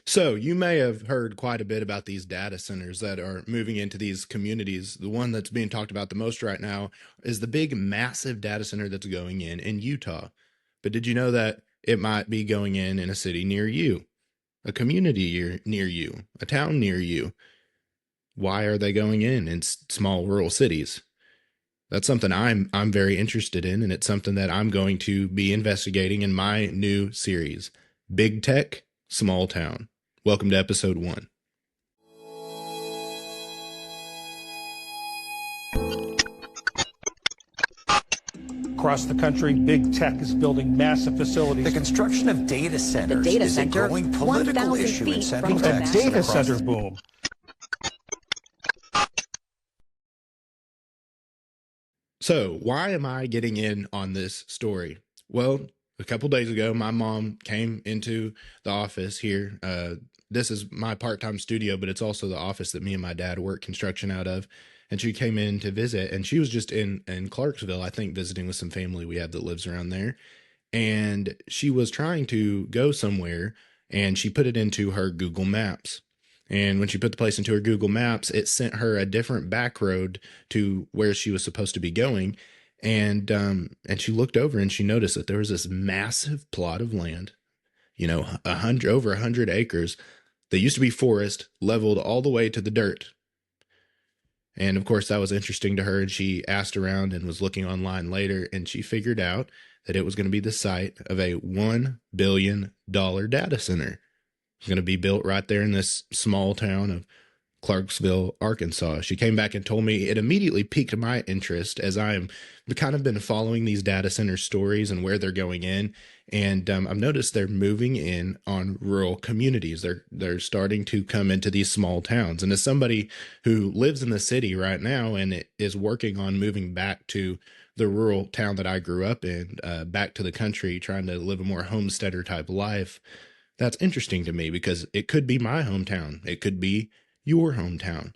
So you may have heard quite a bit about these data centers that are moving into these communities. The one that's being talked about the most right now is the big, massive data center that's going in Utah. But did you know that it might be going in a city near you, a community near you, a town near you? Why are they going in small rural cities? That's something I'm very interested in, and it's something that I'm going to be investigating in my new series, Big Tech, Small Town. Welcome to episode 1. Across the country, big tech is building massive facilities. The construction of data centers is a growing political issue in Central Texas. A data center boom. So, why am I getting in on this story? Well, a couple days ago, my mom came into the office here. This is my part-time studio, but it's also the office that me and my dad work construction out of. And she came in to visit, and she was just in Clarksville, I think, visiting with some family we have that lives around there. And she was trying to go somewhere, and she put it into her Google Maps. And when she put the place into her Google Maps, it sent her a different back road to where she was supposed to be going. And she looked over and she noticed that there was this massive plot of land, over 100 acres that used to be forest, leveled all the way to the dirt. And of course, that was interesting to her. And she asked around and was looking online later, and she figured out that it was going to be the site of a $1 billion data center. It's going to be built right there in this small town of Clarksville, Arkansas. She came back and told me. It immediately piqued my interest, as I am kind of been following these data center stories and where they're going in. And I've noticed they're moving in on rural communities. They're starting to come into these small towns. And as somebody who lives in the city right now and is working on moving back to the rural town that I grew up in, back to the country, trying to live a more homesteader type life, that's interesting to me because it could be my hometown. It could be your hometown.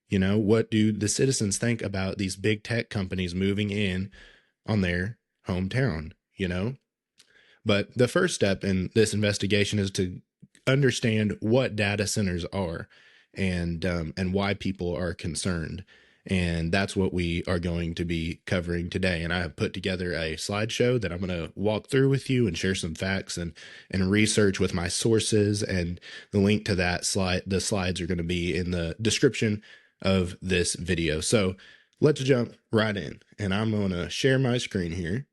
What do the citizens think about these big tech companies moving in on their hometown, But the first step in this investigation is to understand what data centers are and why people are concerned. And that's what we are going to be covering today. And I have put together a slideshow that I'm going to walk through with you and share some facts and research with my sources. And the link to that the slides are going to be in the description of this video. So let's jump right in. And I'm going to share my screen here.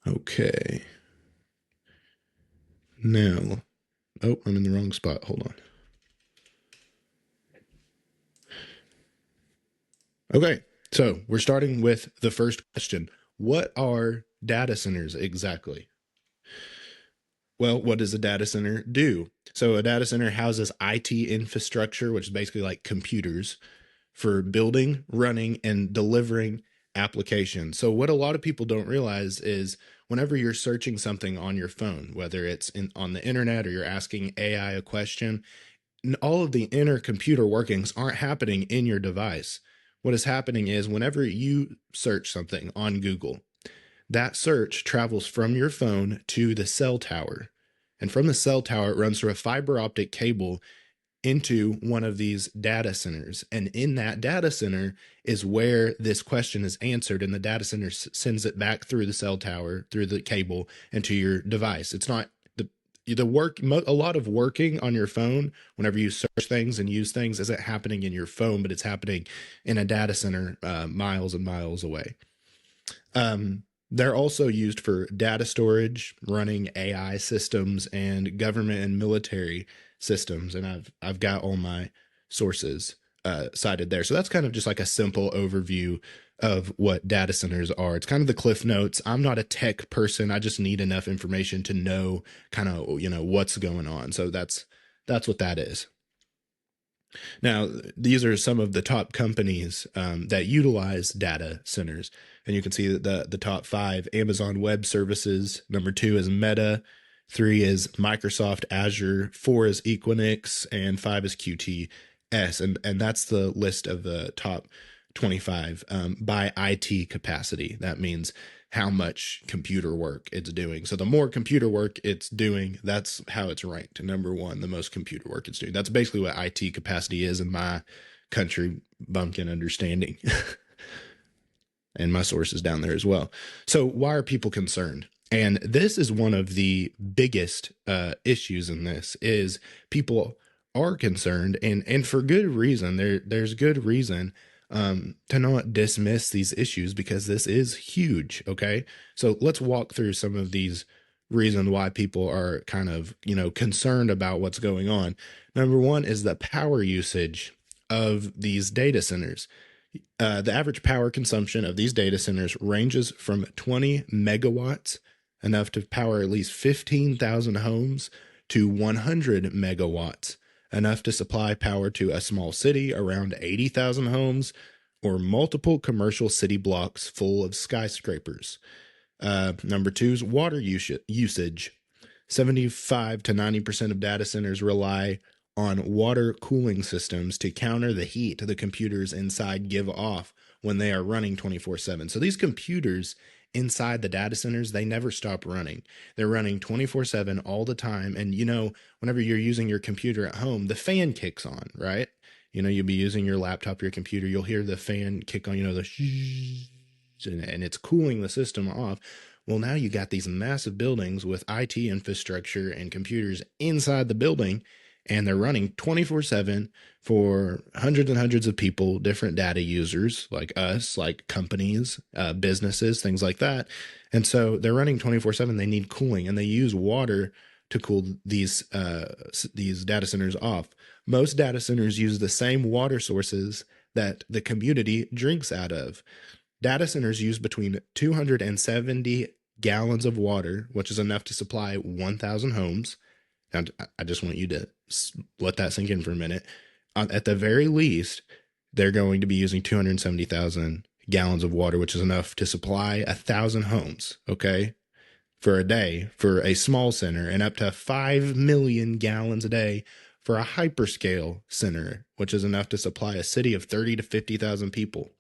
Okay. Now, I'm in the wrong spot. Hold on. Okay, so we're starting with the first question. What are data centers exactly? Well, what does a data center do? So a data center houses IT infrastructure, which is basically like computers, for building, running, and delivering applications. So what a lot of people don't realize is whenever you're searching something on your phone, whether it's on the internet or you're asking AI a question, all of the inner computer workings aren't happening in your device. What is happening is whenever you search something on Google, that search travels from your phone to the cell tower. And from the cell tower, it runs through a fiber optic cable into one of these data centers. And in that data center is where this question is answered. And the data center sends it back through the cell tower, through the cable, and to your device. It's not a lot of working on your phone whenever you search things and use things isn't happening in your phone, but it's happening in a data center miles and miles away. They're also used for data storage, running AI systems, and government and military systems. And I've got all my sources cited there. So that's kind of just like a simple overview of what data centers are. It's kind of the cliff notes. I'm not a tech person. I just need enough information to know kind of, what's going on. So that's what that is. Now, these are some of the top companies that utilize data centers. And you can see that the top 5: Amazon Web Services, number 2 is Meta, 3 is Microsoft Azure, 4 is Equinix, and 5 is QTS. And that's the list of the top 25 by IT capacity. That means how much computer work it's doing. So the more computer work it's doing, that's how it's ranked. Number one, the most computer work it's doing. That's basically what IT capacity is in my country bumpkin understanding. And my sources down there as well. So why are people concerned? And this is one of the biggest issues in this is people are concerned, and for good reason. There's good reason to not dismiss these issues because this is huge. Okay, so let's walk through some of these reasons why people are kind of concerned about what's going on. Number one is the power usage of these data centers. The average power consumption of these data centers ranges from 20 megawatts, enough to power at least 15,000 homes, to 100 megawatts, enough to supply power to a small city, around 80,000 homes, or multiple commercial city blocks full of skyscrapers. Number two is water usage. 75 to 90% of data centers rely on water cooling systems to counter the heat the computers inside give off when they are running 24/7. So these computers inside the data centers, they never stop running. They're running 24/7 all the time. And whenever you're using your computer at home, the fan kicks on, right? You'll be using your laptop, your computer, you'll hear the fan kick on, and it's cooling the system off. Well, now you got these massive buildings with IT infrastructure and computers inside the building, and they're running 24/7 for hundreds and hundreds of people, different data users like us, like companies, businesses, things like that. And so they're running 24/7. They need cooling, and they use water to cool these data centers off. Most data centers use the same water sources that the community drinks out of. Data centers use between 270 gallons of water, which is enough to supply 1,000 homes. And I just want you to let that sink in for a minute. At the very least, they're going to be using 270,000 gallons of water, which is enough to supply 1,000 homes, okay, for a day for a small center, and up to 5 million gallons a day for a hyperscale center, which is enough to supply a city of 30 to 50,000 people.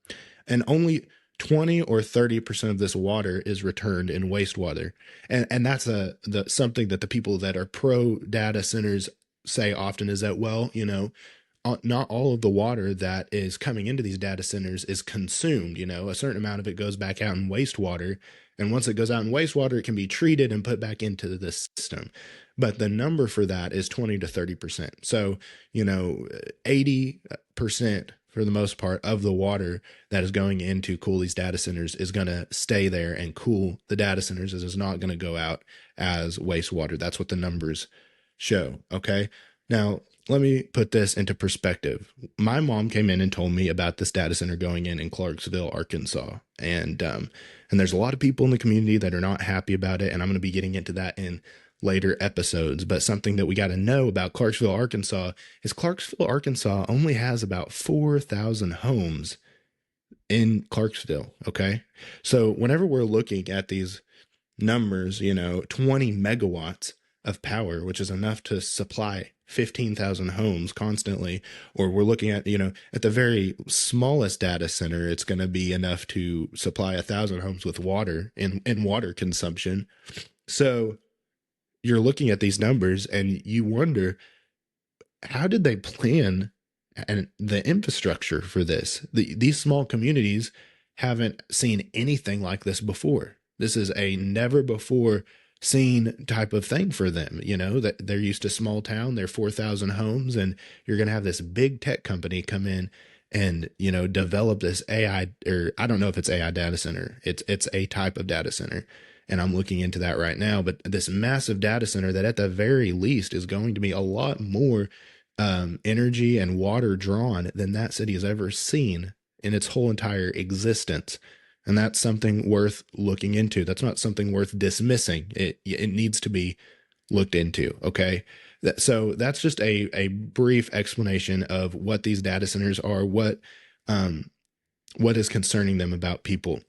And only 20 or 30% of this water is returned in wastewater. And that's something that the people that are pro data centers say often is that, well, not all of the water that is coming into these data centers is consumed. A certain amount of it goes back out in wastewater. And once it goes out in wastewater, it can be treated and put back into the system. But the number for that is 20 to 30%. So, 80% for the most part of the water that is going in to cool these data centers is going to stay there and cool the data centers. Is not going to go out as wastewater. That's what the numbers show. Okay. Now, let me put this into perspective. My mom came in and told me about this data center going in Clarksville, Arkansas. And there's a lot of people in the community that are not happy about it. And I'm going to be getting into that in later episodes. But something that we got to know about Clarksville, Arkansas is Clarksville, Arkansas only has about 4,000 homes in Clarksville. Okay. So whenever we're looking at these numbers, 20 megawatts of power, which is enough to supply 15,000 homes constantly, or we're looking at, at the very smallest data center, it's going to be enough to supply 1,000 homes with water in water consumption. So you're looking at these numbers and you wonder, how did they plan and the infrastructure for this? These small communities haven't seen anything like this before. This is a never before seen type of thing for them. That they're used to small town, they're 4,000 homes, and you're going to have this big tech company come in and, develop this AI, or I don't know if it's AI data center. It's a type of data center. And I'm looking into that right now. But this massive data center that at the very least is going to be a lot more energy and water drawn than that city has ever seen in its whole entire existence. And that's something worth looking into. That's not something worth dismissing. It needs to be looked into. Okay. So that's just a brief explanation of what these data centers are, what is concerning them about people.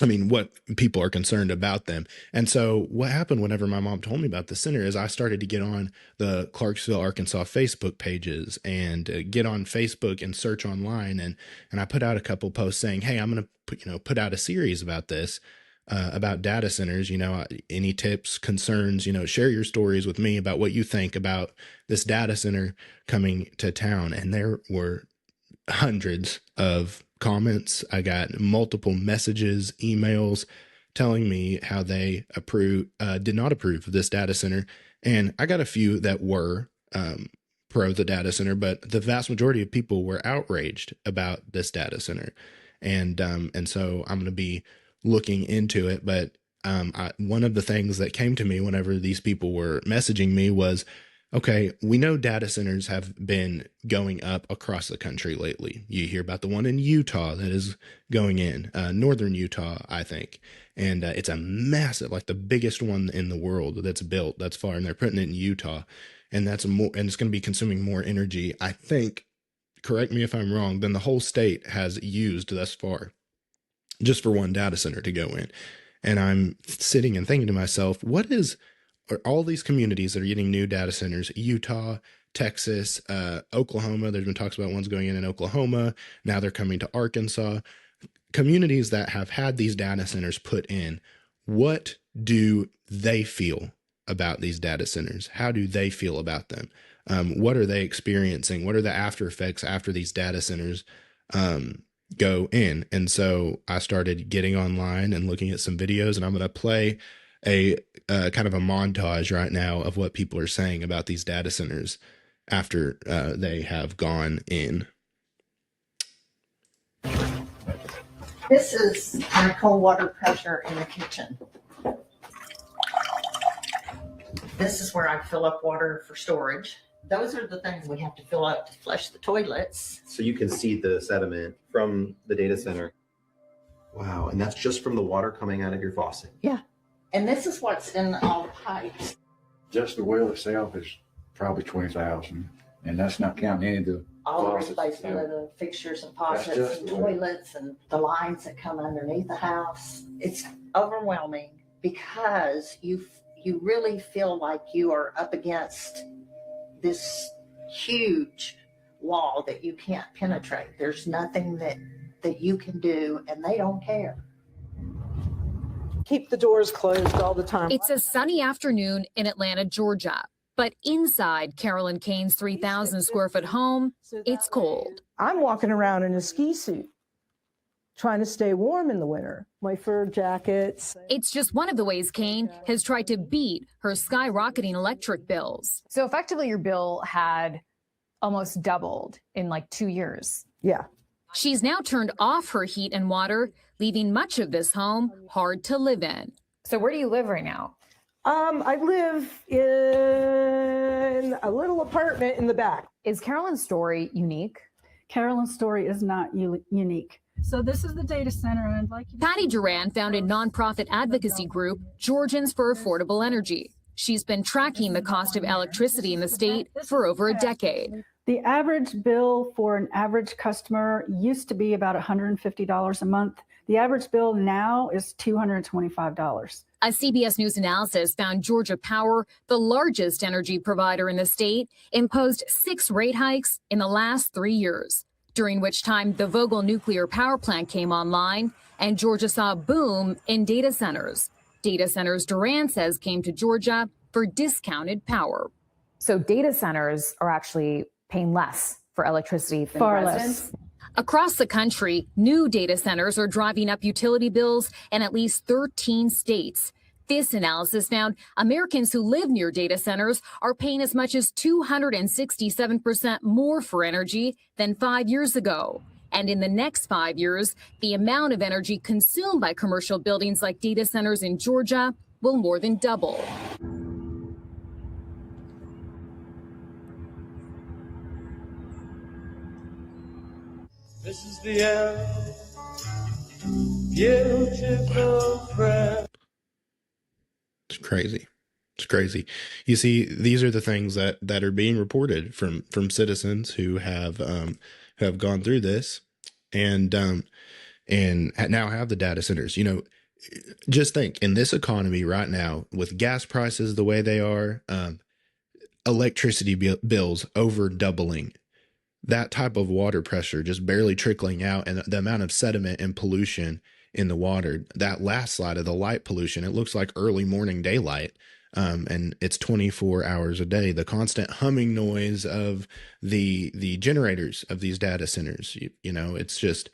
I mean, what people are concerned about them. And so what happened whenever my mom told me about the center is I started to get on the Clarksville, Arkansas Facebook pages and get on Facebook and search online. And I put out a couple posts saying, hey, I'm going to put out a series about this, about data centers, any tips, concerns, share your stories with me about what you think about this data center coming to town. And there were hundreds of comments. I got multiple messages, emails telling me how they did not approve of this data center. And I got a few that were pro the data center, but the vast majority of people were outraged about this data center. And so I'm going to be looking into it. But one of the things that came to me whenever these people were messaging me was, okay, we know data centers have been going up across the country lately. You hear about the one in Utah that is going in, northern Utah, I think. And it's a massive, like the biggest one in the world that's built thus far, and they're putting it in Utah. And and it's going to be consuming more energy, I think, correct me if I'm wrong, than the whole state has used thus far, just for one data center to go in. And I'm sitting and thinking to myself, are all these communities that are getting new data centers, Utah, Texas, Oklahoma, there's been talks about ones going in Oklahoma. Now they're coming to Arkansas. Communities that have had these data centers put in, what do they feel about these data centers? How do they feel about them? What are they experiencing? What are the after effects after these data centers go in? And so I started getting online and looking at some videos, and I'm going to play a kind of a montage right now of what people are saying about these data centers after they have gone in. This is my cold water pressure in the kitchen. This is where I fill up water for storage. Those are the things we have to fill up to flush the toilets. So you can see the sediment from the data center. Wow, and that's just from the water coming out of your faucet. Yeah. And this is what's in all the pipes. Just the well itself is probably 20,000, and that's not counting any of the All the faucets. replacement of the fixtures and faucets just and the well. toilets and the lines that come underneath the house. It's overwhelming because you really feel like you are up against this huge wall that you can't penetrate. There's nothing that you can do, and they don't care. Keep the doors closed all the time. It's a sunny afternoon in Atlanta, Georgia. But inside Carolyn Kane's 3,000 square foot home, it's cold. I'm walking around in a ski suit, trying to stay warm in the winter. My fur jackets. It's just one of the ways Kane has tried to beat her skyrocketing electric bills. So effectively, your bill had almost doubled in like 2 years. Yeah. She's now turned off her heat and water, leaving much of this home hard to live in. So where do you live right now? I live in a little apartment in the back. Is Carolyn's story unique? Carolyn's story is not unique. So this is the data center, and like Patty Duran founded nonprofit advocacy group Georgians for Affordable Energy. She's been tracking the cost of electricity in the state for over a decade. The average bill for an average customer used to be about $150 a month. The average bill now is $225. A CBS News analysis found Georgia Power, the largest energy provider in the state, imposed 6 rate hikes in the last 3 years, during which time the Vogtle nuclear power plant came online and Georgia saw a boom in data centers. Data centers, Duran says, came to Georgia for discounted power. So data centers are actually paying less for electricity than Far residents. less. Across the country, new data centers are driving up utility bills in at least 13 states. This analysis found Americans who live near data centers are paying as much as 267% more for energy than 5 years ago. And in the next 5 years, the amount of energy consumed by commercial buildings like data centers in Georgia will more than double. This is the end. Beautiful friend. It's crazy. It's crazy. You see, these are the things that are being reported from citizens who have gone through this, and and now have the data centers. You know, just think in this economy right now with gas prices the way they are, electricity bills over doubling, that type of water pressure just barely trickling out, and the amount of sediment and pollution in the water. That last slide of the light pollution, it looks like early morning daylight. And it's 24 hours a day. The constant humming noise of the generators of these data centers. You know, it's just,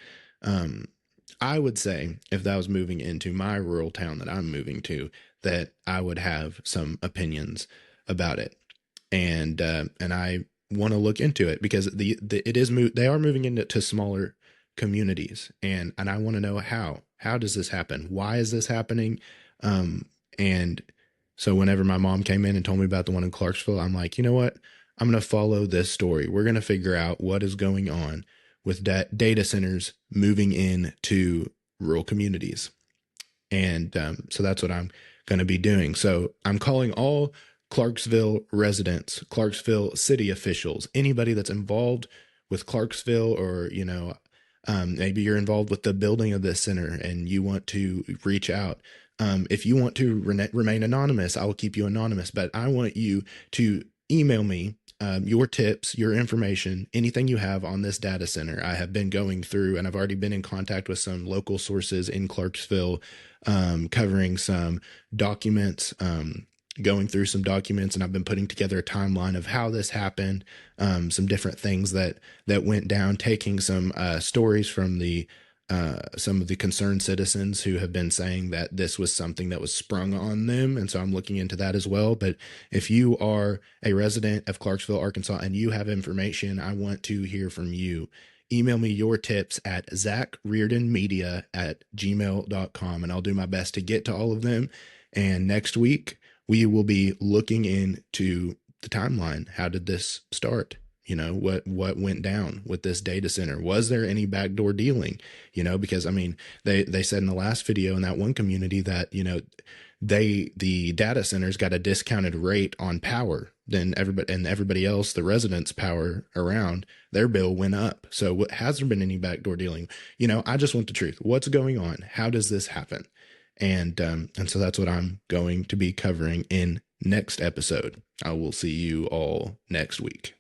I would say if that was moving into my rural town that I'm moving to, that I would have some opinions about it. And I want to look into it because they are moving into smaller communities, and I want to know how does this happen? Why is this happening? And so whenever my mom came in and told me about the one in Clarksville, I'm like, you know what? I'm going to follow this story. We're going to figure out what is going on with data centers moving into rural communities. And so that's what I'm going to be doing. So I'm calling all Clarksville residents, Clarksville city officials, anybody that's involved with Clarksville, or, you know, maybe you're involved with the building of this center and you want to reach out. If you want to remain anonymous, I will keep you anonymous, but I want you to email me your tips, your information, anything you have on this data center. I have been going through, and I've already been in contact with some local sources in Clarksville, covering some documents, going through some documents, and I've been putting together a timeline of how this happened, some different things that went down, taking some stories from some of the concerned citizens who have been saying that this was something that was sprung on them. And so I'm looking into that as well. But if you are a resident of Clarksville, Arkansas, and you have information, I want to hear from you. Email me your tips at zachreardonmedia@gmail.com, and I'll do my best to get to all of them. And next week, we will be looking into the timeline. How did this start? You know, what went down with this data center? Was there any backdoor dealing? You know, because I mean, they said in the last video in that one community that, you know, the data centers got a discounted rate on power than everybody else, the residents' power around, their bill went up. So has there been any backdoor dealing? You know, I just want the truth. What's going on? How does this happen? And so that's what I'm going to be covering in next episode. I will see you all next week.